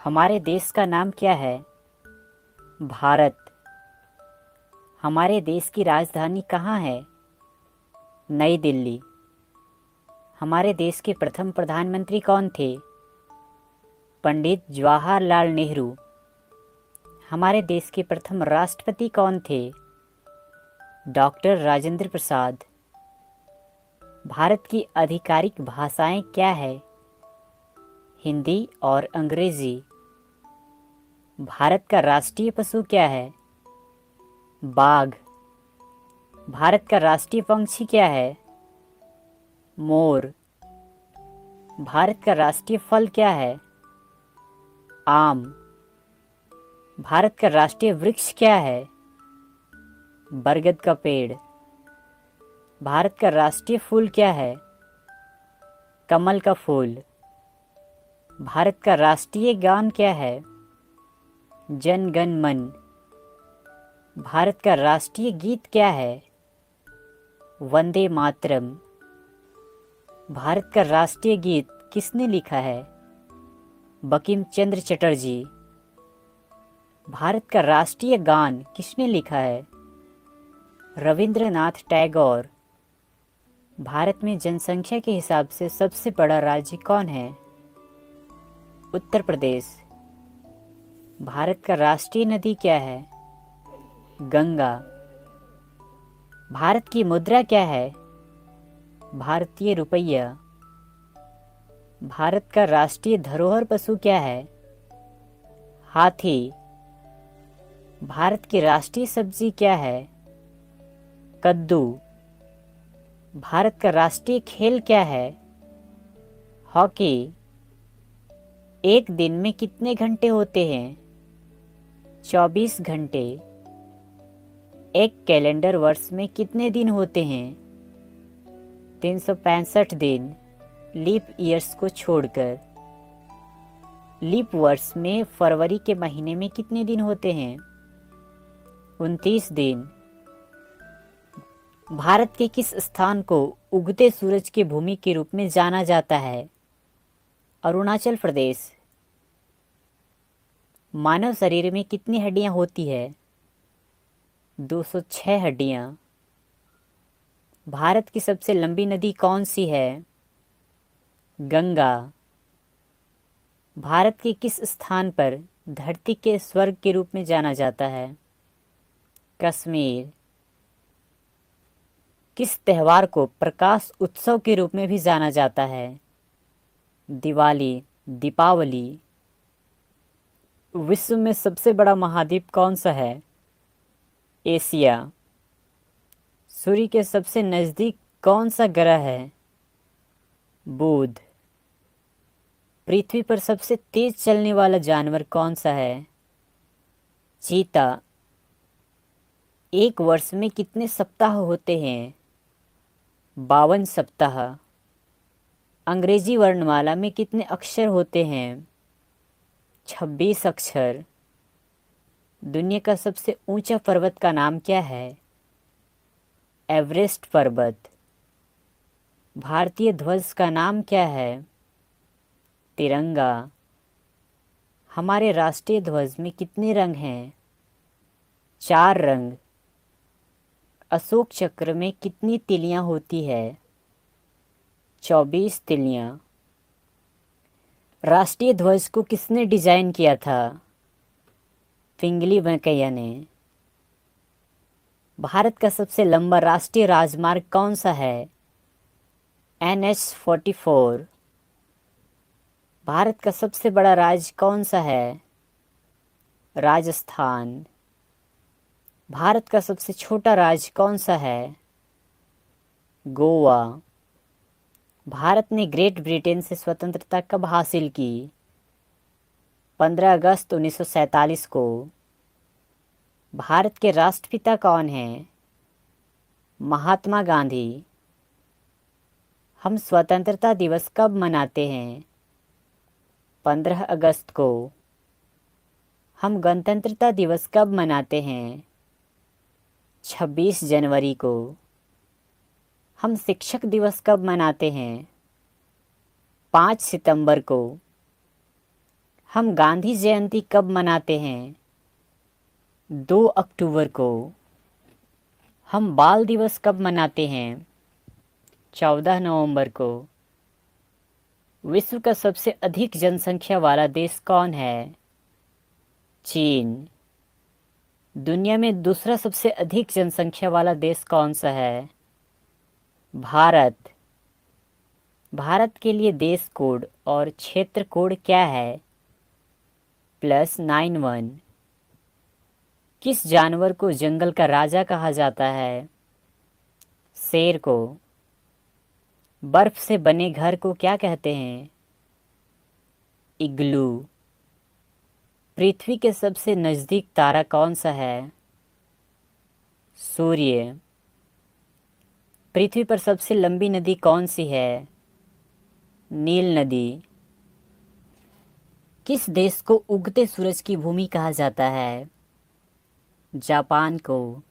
हमारे देश का नाम क्या है? भारत। हमारे देश की राजधानी कहाँ है? नई दिल्ली। हमारे देश के प्रथम प्रधानमंत्री कौन थे? पंडित जवाहरलाल नेहरू। हमारे देश के प्रथम राष्ट्रपति कौन थे? डॉक्टर राजेंद्र प्रसाद। भारत की आधिकारिक भाषाएं क्या है? हिंदी और अंग्रेजी। भारत का राष्ट्रीय पशु क्या है? बाघ। भारत का राष्ट्रीय पक्षी क्या है? मोर। भारत का राष्ट्रीय फल क्या है? आम। भारत का राष्ट्रीय वृक्ष क्या है? बरगद का पेड़। भारत का राष्ट्रीय फूल क्या है? कमल का फूल। भारत का राष्ट्रीय गान क्या है? जन गण मन। भारत का राष्ट्रीय गीत क्या है? वंदे मातरम। भारत का राष्ट्रीय गीत किसने लिखा है? बंकिम चंद्र चटर्जी। भारत का राष्ट्रीय गान किसने लिखा है? रविंद्रनाथ टैगोर। भारत में जनसंख्या के हिसाब से सबसे बड़ा राज्य कौन है? उत्तर प्रदेश। भारत का राष्ट्रीय नदी क्या है? गंगा। भारत की मुद्रा क्या है? भारतीय रुपया। भारत का राष्ट्रीय धरोहर पशु क्या है? हाथी। भारत की राष्ट्रीय सब्जी क्या है? कद्दू। भारत का राष्ट्रीय खेल क्या है? हॉकी। एक दिन में कितने घंटे होते हैं? 24 घंटे। एक कैलेंडर वर्ष में कितने दिन होते हैं? 365 दिन, लीप ईयर्स को छोड़कर। लीप वर्ष में फरवरी के महीने में कितने दिन होते हैं? 29 दिन। भारत के किस स्थान को उगते सूरज की भूमि के रूप में जाना जाता है? अरुणाचल प्रदेश। मानव शरीर में कितनी हड्डियां होती है? 206 हड्डियां। भारत की सबसे लंबी नदी कौन सी है? गंगा। भारत के किस स्थान पर धरती के स्वर्ग के रूप में जाना जाता है? कश्मीर। किस त्योहार को प्रकाश उत्सव के रूप में भी जाना जाता है? दिवाली, दीपावली। विश्व में सबसे बड़ा महाद्वीप कौन सा है? एशिया। सूर्य के सबसे नज़दीक कौन सा ग्रह है? बुध। पृथ्वी पर सबसे तेज चलने वाला जानवर कौन सा है? चीता। एक वर्ष में कितने सप्ताह होते हैं? 52 सप्ताह। अंग्रेजी वर्णमाला में कितने अक्षर होते हैं? 26 अक्षर। दुनिया का सबसे ऊंचा पर्वत का नाम क्या है? एवरेस्ट पर्वत। भारतीय ध्वज का नाम क्या है? तिरंगा। हमारे राष्ट्रीय ध्वज में कितने रंग हैं? 4 रंग। अशोक चक्र में कितनी तिलियां होती है? 24 तिलियां। राष्ट्रीय ध्वज को किसने डिजाइन किया था? पिंगली वेंकैया ने। भारत का सबसे लंबा राष्ट्रीय राजमार्ग कौन सा है? NH-44। भारत का सबसे बड़ा राज्य कौन सा है? राजस्थान। भारत का सबसे छोटा राज्य कौन सा है? गोवा। भारत ने ग्रेट ब्रिटेन से स्वतंत्रता कब हासिल की? 15 अगस्त 1947 को। भारत के राष्ट्रपिता कौन हैं? महात्मा गांधी। हम स्वतंत्रता दिवस कब मनाते हैं? 15 अगस्त को। हम गणतंत्रता दिवस कब मनाते हैं? 26 जनवरी को। हम शिक्षक दिवस कब मनाते हैं? 5 सितंबर को। हम गांधी जयंती कब मनाते हैं? 2 अक्टूबर को। हम बाल दिवस कब मनाते हैं? 14 नवंबर को। विश्व का सबसे अधिक जनसंख्या वाला देश कौन है? चीन। दुनिया में दूसरा सबसे अधिक जनसंख्या वाला देश कौन सा है? भारत। भारत के लिए देश कोड और क्षेत्र कोड क्या है? +91। किस जानवर को जंगल का राजा कहा जाता है? शेर को। बर्फ से बने घर को क्या कहते हैं? इग्लू। पृथ्वी के सबसे नज़दीक तारा कौन सा है? सूर्य। पृथ्वी पर सबसे लंबी नदी कौन सी है? नील नदी। किस देश को उगते सूरज की भूमि कहा जाता है? जापान को।